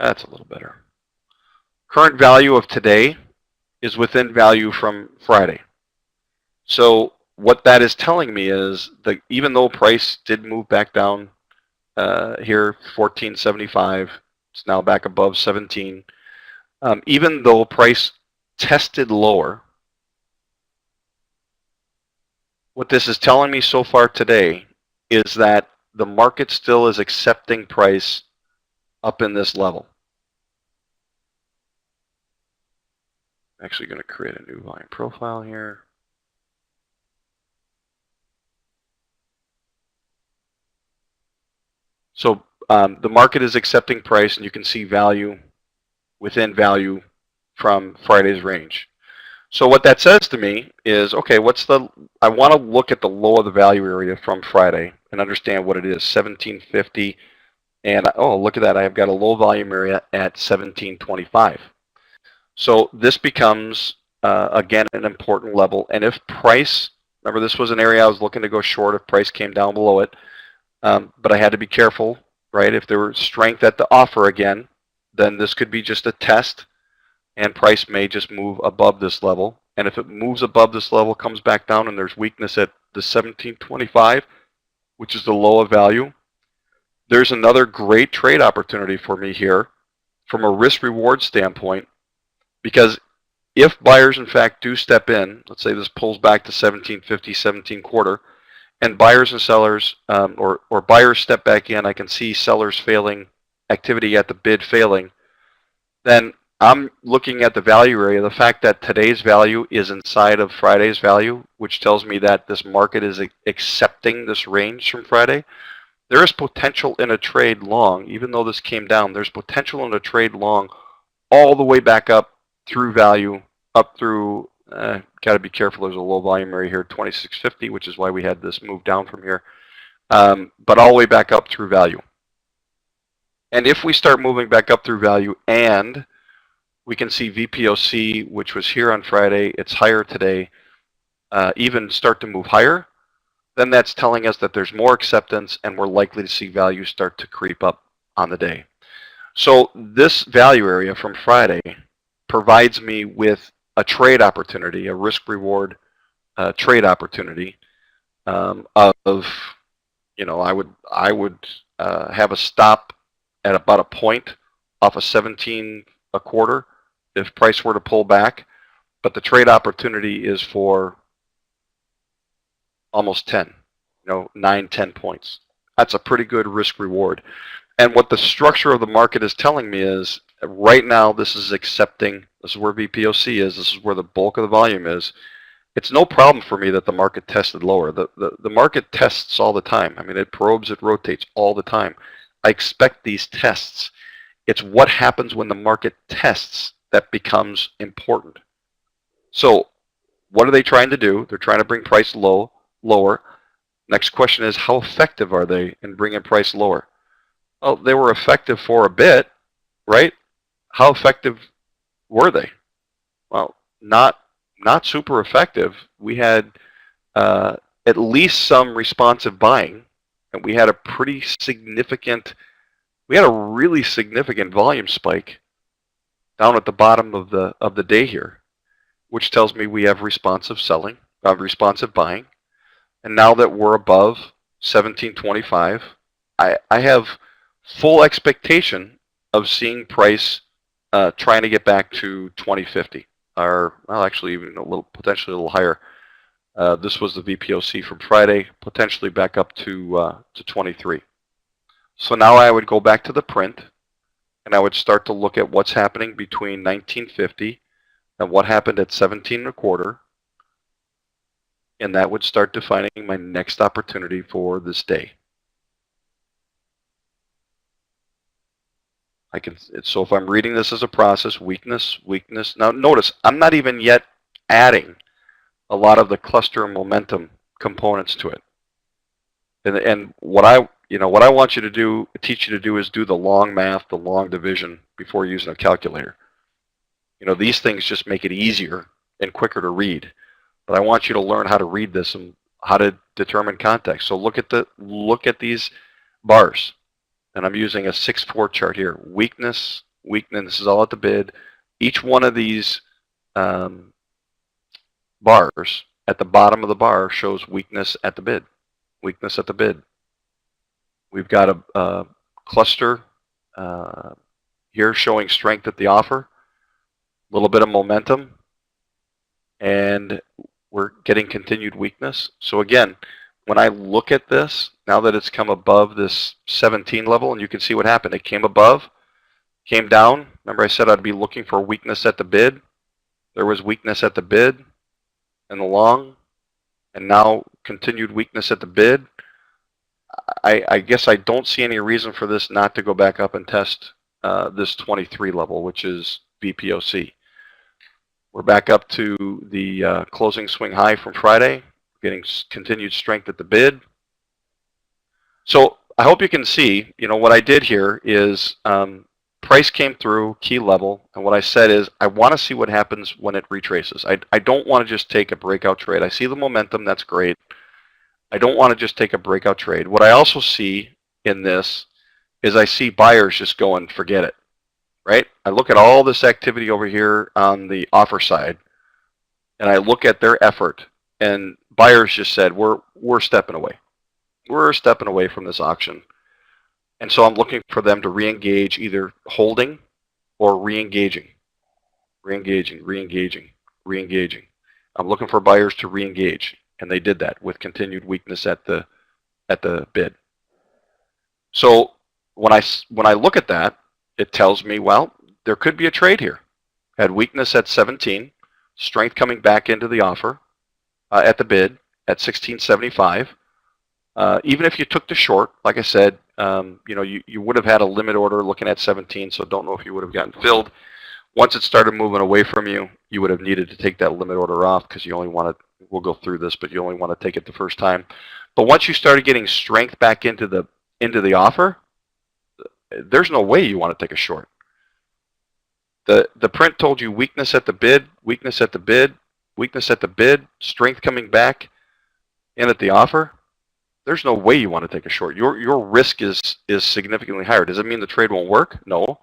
That's a little better. Current value of today is within value from Friday. So what that is telling me is that even though price did move back down here, 14.75, it's now back above 17. Even though price tested lower, what this is telling me so far today is that the market still is accepting price up in this level. I'm actually going to create a new volume profile here. So the market is accepting price, and you can see value within value from Friday's range. So what that says to me is, okay, I want to look at the low of the value area from Friday and understand what it is, 1750. And oh, look at that, I've got a low volume area at 1725. So this becomes, again, an important level. And if price, remember this was an area I was looking to go short if price came down below it. But I had to be careful, right? If there was strength at the offer again, then this could be just a test, and price may just move above this level. And if it moves above this level, comes back down, and there's weakness at the 1725, which is the low of value, there's another great trade opportunity for me here from a risk-reward standpoint, because if buyers, in fact, do step in, let's say this pulls back to 1750, 17.25, and buyers and sellers, or buyers step back in, I can see sellers failing, activity at the bid failing, then I'm looking at the value area, the fact that today's value is inside of Friday's value, which tells me that this market is accepting this range from Friday. There is potential in a trade long, even though this came down, there's potential in a trade long all the way back up through value, up through, got to be careful, there's a low volume area here, 2650, which is why we had this move down from here, but all the way back up through value. And if we start moving back up through value, and we can see VPOC, which was here on Friday, it's higher today, even start to move higher, then that's telling us that there's more acceptance, and we're likely to see value start to creep up on the day. So this value area from Friday provides me with a trade opportunity, a risk-reward trade opportunity of, you know, I would have a stop at about a point off of 17.25 if price were to pull back, but the trade opportunity is for almost 10, 9, 10 points. That's a pretty good risk reward. And what the structure of the market is telling me is right now this is accepting, this is where VPOC is, this is where the bulk of the volume is. It's no problem for me that the market tested lower. The market tests all the time. I mean, it probes, it rotates all the time. I expect these tests. It's what happens when the market tests that becomes important. So what are they trying to do? They're trying to bring price lower. Next question is, how effective are they in bringing price lower? Well, they were effective for a bit, right? How effective were they? Well, not super effective. We had at least some responsive buying, and we had a pretty significant, we had a really significant volume spike down at the bottom of the day here, which tells me we have responsive selling, responsive buying. And now that we're above 1725, I have full expectation of seeing price trying to get back to 2050, or well, actually even potentially a little higher. This was the VPOC from Friday, potentially back up to 23. So now I would go back to the print, and I would start to look at what's happening between 1950 and what happened at 17.25, and that would start defining my next opportunity for this day. So if I'm reading this as a process, weakness, weakness. Now notice, I'm not even yet adding a lot of the cluster momentum components to it. And what I want you to do, teach you to do, is do the long math, the long division before using a calculator. These things just make it easier and quicker to read. But I want you to learn how to read this and how to determine context. So look at these bars. And I'm using a 6-4 chart here. Weakness, weakness. This is all at the bid. Each one of these bars at the bottom of the bar shows weakness at the bid. Weakness at the bid. We've got a cluster here showing strength at the offer, a little bit of momentum, and we're getting continued weakness. So again, when I look at this, now that it's come above this 17 level, and you can see what happened. It came above, came down. Remember I said I'd be looking for weakness at the bid. There was weakness at the bid and the long, and now continued weakness at the bid. I guess I don't see any reason for this not to go back up and test this 23 level, which is VPOC. We're back up to the closing swing high from Friday, getting continued strength at the bid. So I hope you can see, what I did here is price came through key level, and what I said is I want to see what happens when it retraces. I don't want to just take a breakout trade. I see the momentum, that's great. I don't want to just take a breakout trade. What I also see in this is I see buyers just going, forget it, right? I look at all this activity over here on the offer side, and I look at their effort, and buyers just said, we're stepping away. We're stepping away from this auction. And so I'm looking for them to re-engage, either holding or re-engaging. Re-engaging, re-engaging, re-engaging. I'm looking for buyers to re-engage, and they did that with continued weakness at the bid. So when I look at that, it tells me, well, there could be a trade here. Had weakness at 17, strength coming back into the offer at the bid at 16.75. Even if you took the short, like I said, you would have had a limit order looking at 17, so don't know if you would have gotten filled. Once it started moving away from you, you would have needed to take that limit order off because you only want to, we'll go through this, but you only want to take it the first time. But once you started getting strength back into the offer, there's no way you want to take a short. The print told you weakness at the bid, weakness at the bid, weakness at the bid, strength coming back in at the offer. There's no way you want to take a short. Your risk is significantly higher. Does it mean the trade won't work? No.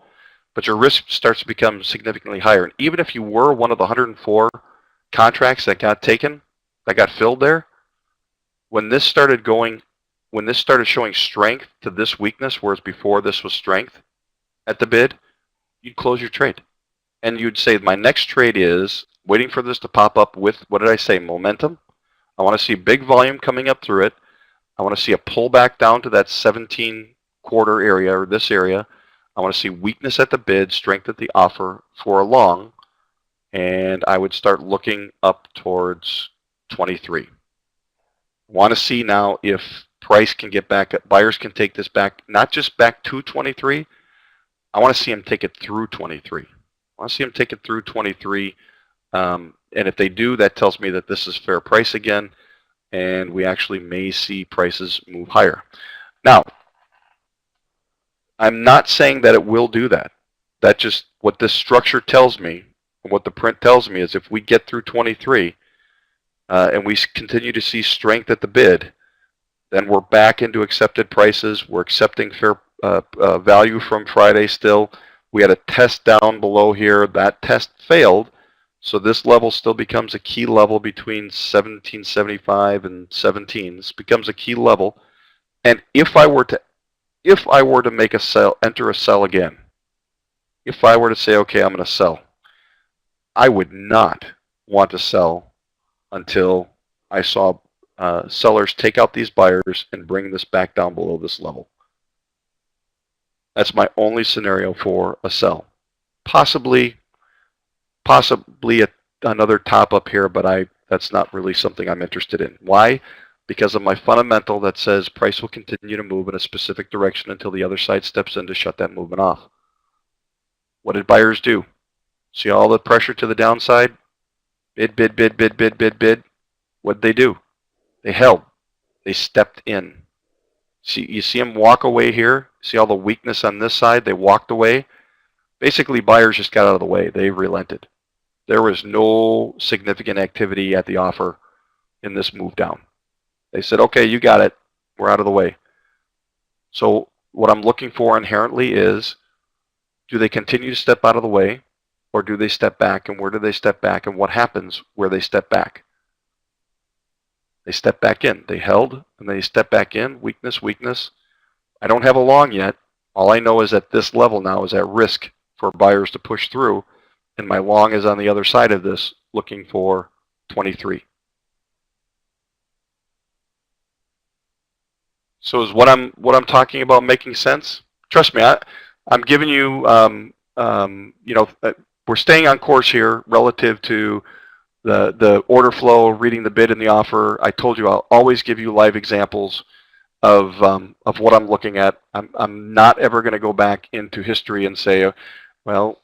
But your risk starts to become significantly higher. And even if you were one of the 104 contracts that got taken, that got filled there, when this started showing strength to this weakness, whereas before this was strength at the bid, you'd close your trade. And you'd say, my next trade is waiting for this to pop up with, what did I say, momentum. I want to see big volume coming up through it. I want to see a pullback down to that 17 quarter area, or this area. I want to see weakness at the bid, strength at the offer for a long, and I would start looking up towards 23. Want to see now if price can get back, buyers can take this back, not just back to 23. I want to see them take it through 23. I want to see them take it through 23. And if they do, that tells me that this is fair price again, and we actually may see prices move higher. Now, I'm not saying that it will do that. That's just what this structure tells me, and what the print tells me is if we get through 23 and we continue to see strength at the bid, then we're back into accepted prices. We're accepting fair value from Friday still. We had a test down below here. That test failed. So this level still becomes a key level between 1775 and 17. This becomes a key level. And if I were to make a sell, enter a sell again, if I were to say, okay, I'm going to sell, I would not want to sell until I saw sellers take out these buyers and bring this back down below this level. That's my only scenario for a sell. Possibly another top up here, but that's not really something I'm interested in. Why? Because of my fundamental that says price will continue to move in a specific direction until the other side steps in to shut that movement off. What did buyers do? See all the pressure to the downside? Bid, bid, bid, bid, bid, bid, bid. What did they do? They held. They stepped in. See, you see them walk away here? See all the weakness on this side? They walked away. Basically, buyers just got out of the way. They relented. There was no significant activity at the offer in this move down. They said, okay, you got it. We're out of the way. So what I'm looking for inherently is, Do they continue to step out of the way, or do they step back, and where do they step back, and what happens where they step back? They step back in. They held, and they step back in. Weakness, weakness. I don't have a long yet. All I know is that this level now is at risk for buyers to push through, and my long is on the other side of this, looking for 23. So is what I'm talking about making sense? Trust me, I'm giving you, you know, we're staying on course here relative to the order flow, reading the bid and the offer. I told you I'll always give you live examples of what I'm looking at. I'm not ever going to go back into history and say, well,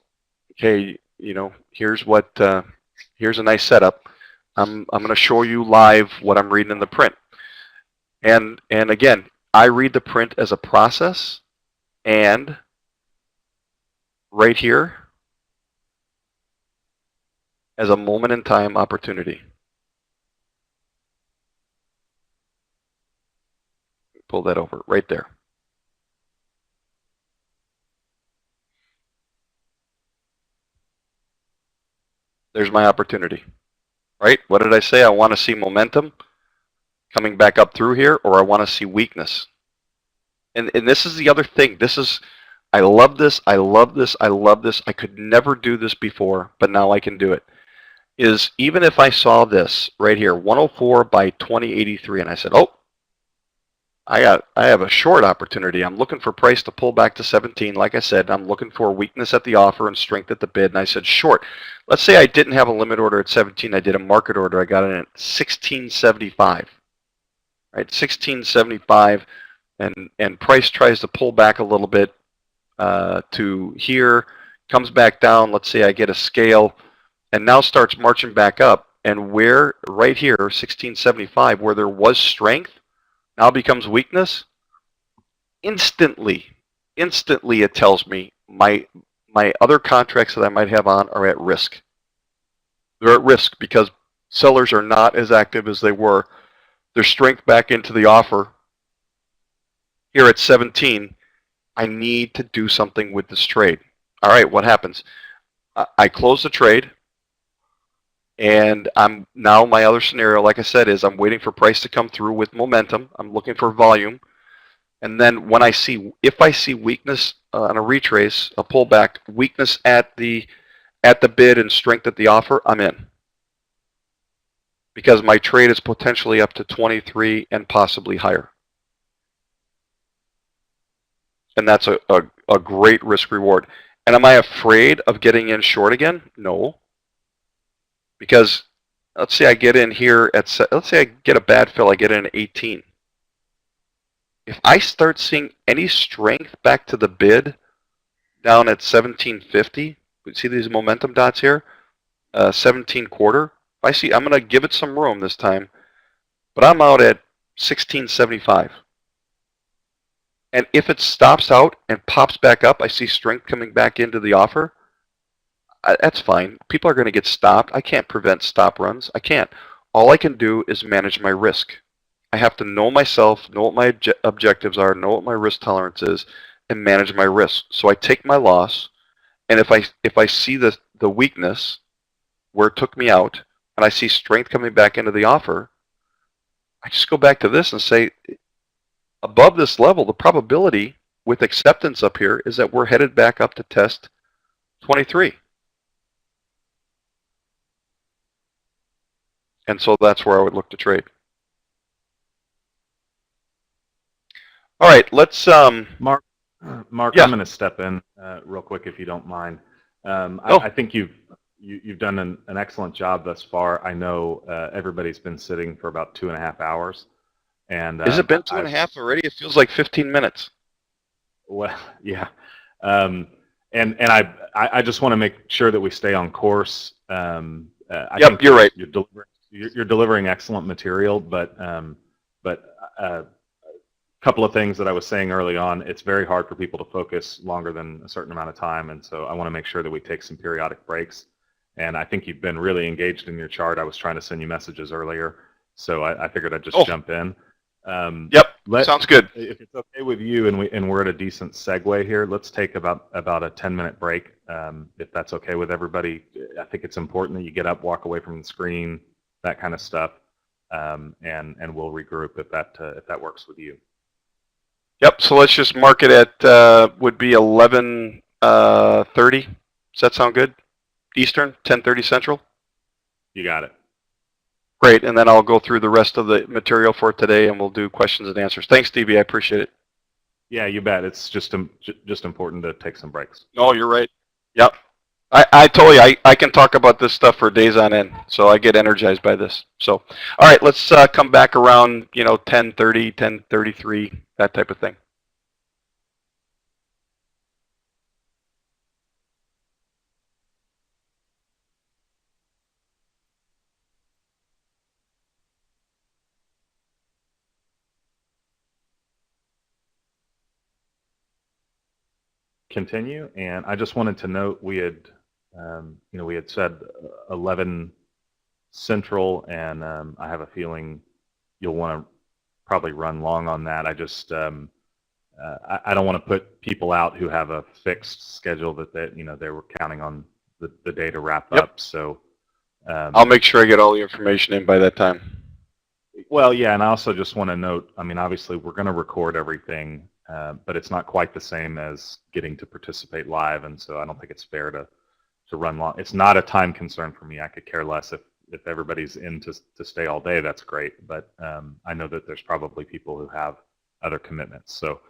okay, you know, here's what here's a nice setup. I'm going to show you live what I'm reading in the print. And again, I read the print as a process, and right here as a moment in time opportunity. Pull that over right there. There's my opportunity, right? What did I say? I want to see momentum coming back up through here, or I want to see weakness. And this is the other thing. This is, I love this, I love this, I love this. I could never do this before, but now I can do it. Is even if I saw this right here, 104 by 2083, and I said, oh, I have a short opportunity. I'm looking for price to pull back to 17. Like I said, I'm looking for weakness at the offer and strength at the bid. And I said short. Let's say I didn't have a limit order at 17. I did a market order. I got it at 1675. Right, 1675, and price tries to pull back a little bit to here, comes back down. Let's say I get a scale, and now starts marching back up. And where right here, 1675, where there was strength, now becomes weakness. Instantly it tells me my other contracts that I might have on are at risk. They're at risk because sellers are not as active as they were. There's strength back into the offer. Here at 17, I need to do something with this trade. All right, what happens? I close the trade, and I'm now, my other scenario, like I said, is I'm waiting for price to come through with momentum. I'm looking for volume. And then when I see, if I see weakness on a retrace, a pullback, weakness at the bid and strength at the offer, I'm in. Because my trade is potentially up to 23 and possibly higher. And that's a great risk reward. And am I afraid of getting in short again? No. Because let's say I get in here at, let's say I get a bad fill, I get in at 18. If I start seeing any strength back to the bid down at 1750, see these momentum dots here, 17 quarter. If I see, I'm going to give it some room this time, but I'm out at 1675. And if it stops out and pops back up, I see strength coming back into the offer. That's fine. People are going to get stopped. I can't prevent stop runs. I can't. All I can do is manage my risk. I have to know myself, know what my objectives are, know what my risk tolerance is, and manage my risk. So I take my loss, and if I see the weakness where it took me out, and I see strength coming back into the offer, I just go back to this and say, above this level, the probability with acceptance up here is that we're headed back up to test 23. And so that's where I would look to trade. All right, let's Mark, yeah. I'm going to step in real quick if you don't mind. I think you've done an excellent job thus far. I know everybody's been sitting for about 2.5 hours. And has it been 2.5 already? It feels like 15 minutes. Well, yeah. And I just want to make sure that we stay on course. I think you're right. You're delivering excellent material, but a couple of things that I was saying early on, it's very hard for people to focus longer than a certain amount of time, and so I want to make sure that we take some periodic breaks. And I think you've been really engaged in your chart. I was trying to send you messages earlier, so I figured I'd just jump in. Yep, sounds good. If it's okay with you, and we're at a decent segue here, let's take about a 10-minute break, if that's okay with everybody. I think it's important that you get up, walk away from the screen, that kind of stuff, and we'll regroup if that works with you. Yep. So let's just mark it at would be 11:30. Does that sound good? Eastern, 10:30 Central. You got it. Great, and then I'll go through the rest of the material for today, and we'll do questions and answers. Thanks, Stevie. I appreciate it. Yeah, you bet. It's just important to take some breaks. No, you're right. Yep. I told you, I can talk about this stuff for days on end, so I get energized by this. So, all right, let's come back around, 10:30, 10:33, that type of thing. Continue, and I just wanted to note we had said 11 Central, and I have a feeling you'll want to probably run long on that. I just I don't want to put people out who have a fixed schedule that they were counting on the day to wrap up. So I'll make sure I get all the information in by that time. Well, yeah, and I also just want to note, I mean, obviously we're going to record everything, but it's not quite the same as getting to participate live, and so I don't think it's fair to run long. It's not a time concern for me. I could care less if everybody's in to stay all day. That's great, but I know that there's probably people who have other commitments. So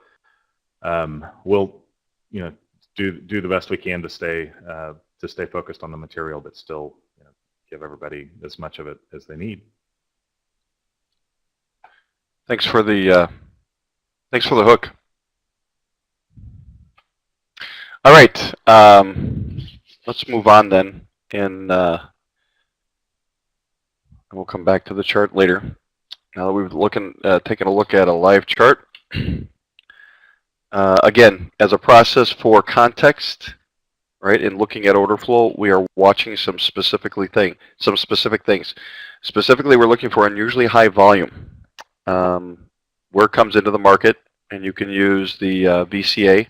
we'll do the best we can to stay focused on the material, but still give everybody as much of it as they need. Thanks for the hook. All right, let's move on then, and we'll come back to the chart later. Now that we've taken a look at a live chart, again, as a process for context, right? In looking at order flow, we are watching some specific things. Specifically, we're looking for unusually high volume. Where it comes into the market, and you can use the VCA,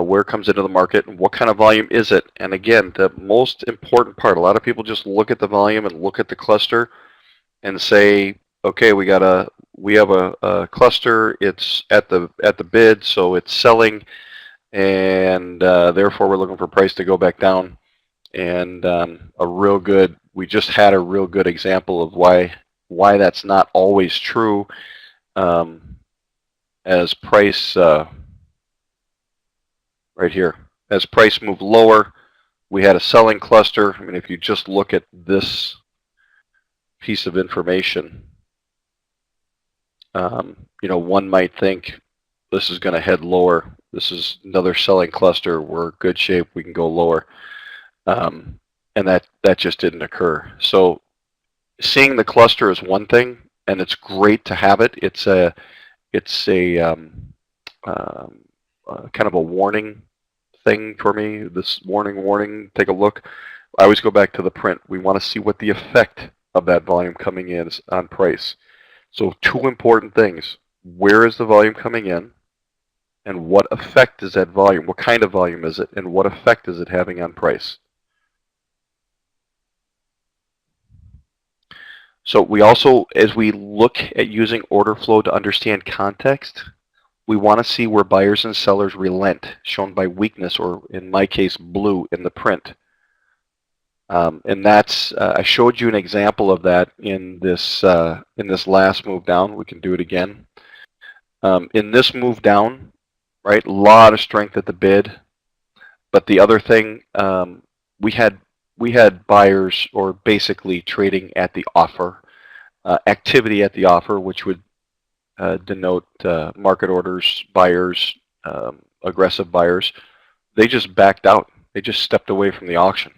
where it comes into the market, and what kind of volume is it. And again, the most important part, a lot of people just look at the volume and look at the cluster and say, okay, we have a cluster, it's at the bid, so it's selling, and therefore we're looking for price to go back down. And we just had a real good example of why that's not always true. As price right here, as price moved lower, we had a selling cluster. I mean, if you just look at this piece of information, one might think this is going to head lower. This is another selling cluster. We're in good shape. We can go lower, and that just didn't occur. So seeing the cluster is one thing, and it's great to have it. It's a kind of a warning thing for me. This warning. Take a look. I always go back to the print. We want to see what the effect of that volume coming in is on price. So two important things: where is the volume coming in, and what effect is that volume? What kind of volume is it, and what effect is it having on price? So we also, as we look at using order flow to understand context, we want to see where buyers and sellers relent, shown by weakness, or in my case, blue in the print. And that's, I showed you an example of that in this last move down. We can do it again. In this move down, right, a lot of strength at the bid. But the other thing, we had buyers, or basically trading at the offer, activity at the offer, which would denote market orders, buyers, aggressive buyers. They just backed out. They just stepped away from the auction.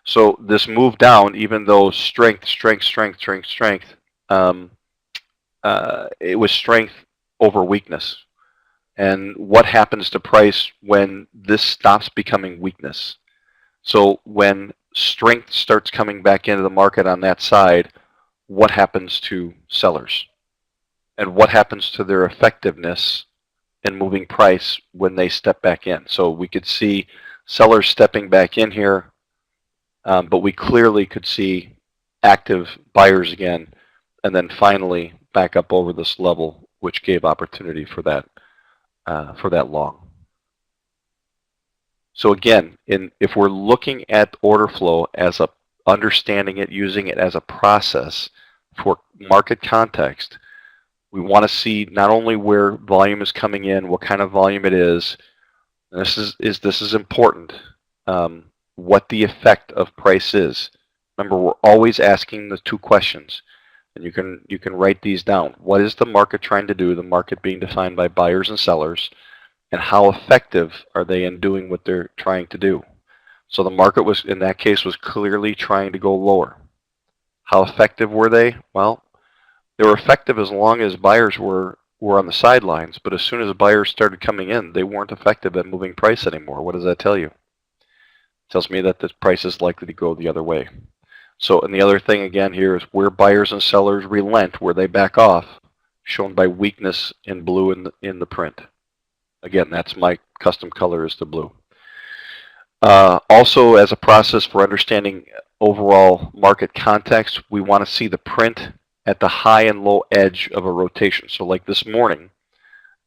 So this move down, even though strength, it was strength over weakness. And what happens to price when this stops becoming weakness? So when strength starts coming back into the market on that side, what happens to sellers? and what happens to their effectiveness in moving price when they step back in. So we could see sellers stepping back in here, but we clearly could see active buyers again, and then finally back up over this level, which gave opportunity for that long. So again, if we're looking at order flow as understanding it, using it as a process for market context, we want to see not only where volume is coming in, what kind of volume it is. This is important. What the effect of price is. Remember, we're always asking the two questions, and you can write these down. What is the market trying to do? The market being defined by buyers and sellers, and how effective are they in doing what they're trying to do? So the market was, in that case, was clearly trying to go lower. How effective were they? Well, they were effective as long as buyers were on the sidelines, but as soon as buyers started coming in, they weren't effective at moving price anymore. What does that tell you? It tells me that the price is likely to go the other way. So, and the other thing again here is where buyers and sellers relent, where they back off, shown by weakness in blue in the print. Again, that's my custom color is the blue. Also, as a process for understanding overall market context, we want to see the print at the high and low edge of a rotation. So like this morning,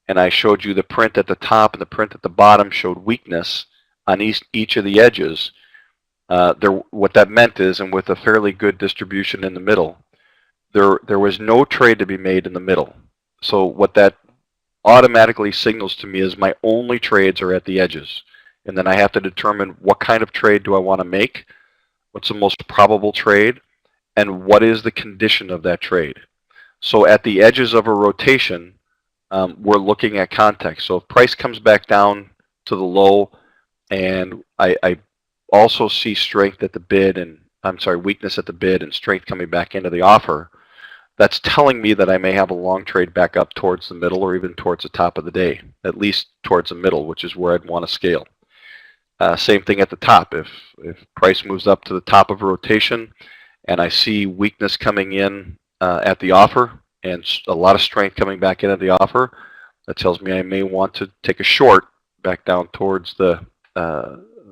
and I showed you the print at the top and the print at the bottom showed weakness on each of the edges. What that meant is, and with a fairly good distribution in the middle, there was no trade to be made in the middle. So what that automatically signals to me is my only trades are at the edges. And then I have to determine what kind of trade do I want to make, what's the most probable trade, and what is the condition of that trade. So at the edges of a rotation, we're looking at context. So if price comes back down to the low, and I also see strength at the bid, and weakness at the bid and strength coming back into the offer, that's telling me that I may have a long trade back up towards the middle or even towards the top of the day, at least towards the middle, which is where I'd want to scale. Same thing at the top. If price moves up to the top of a rotation and I see weakness coming in at the offer and a lot of strength coming back into the offer, that tells me I may want to take a short back down towards the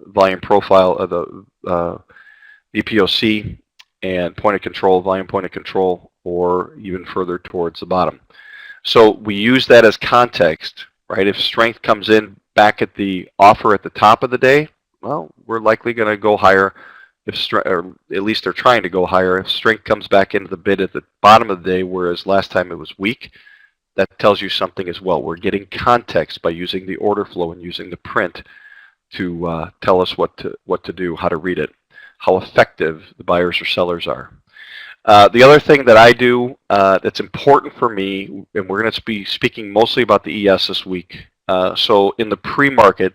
volume profile of the VPOC and point of control, volume point of control, or even further towards the bottom. So we use that as context, right? If strength comes in back at the offer at the top of the day, well, we're likely going to go higher, or at least they're trying to go higher. If strength comes back into the bid at the bottom of the day, whereas last time it was weak, that tells you something as well. We're getting context by using the order flow and using the print to tell us what to do, how to read it, how effective the buyers or sellers are. The other thing that I do that's important for me, and we're going to be speaking mostly about the ES this week. So in the pre-market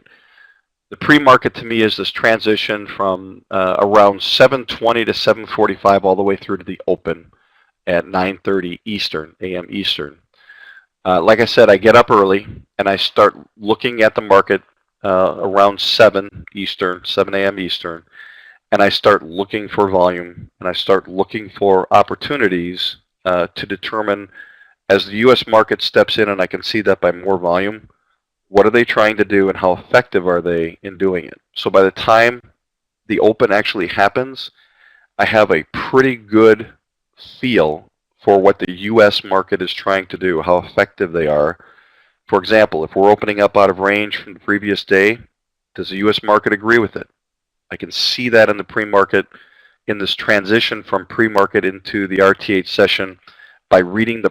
to me is this transition from around 7:20 to 7:45 all the way through to the open at 9:30 a.m. Eastern. Like I said, I get up early and I start looking at the market around 7 a.m. Eastern, and I start looking for volume, and I start looking for opportunities to determine, as the U.S. market steps in, and I can see that by more volume, what are they trying to do and how effective are they in doing it? So by the time the open actually happens, I have a pretty good feel for what the U.S. market is trying to do, how effective they are. For example, if we're opening up out of range from the previous day, does the U.S. market agree with it? I can see that in the pre-market, in this transition from pre-market into the RTH session by reading the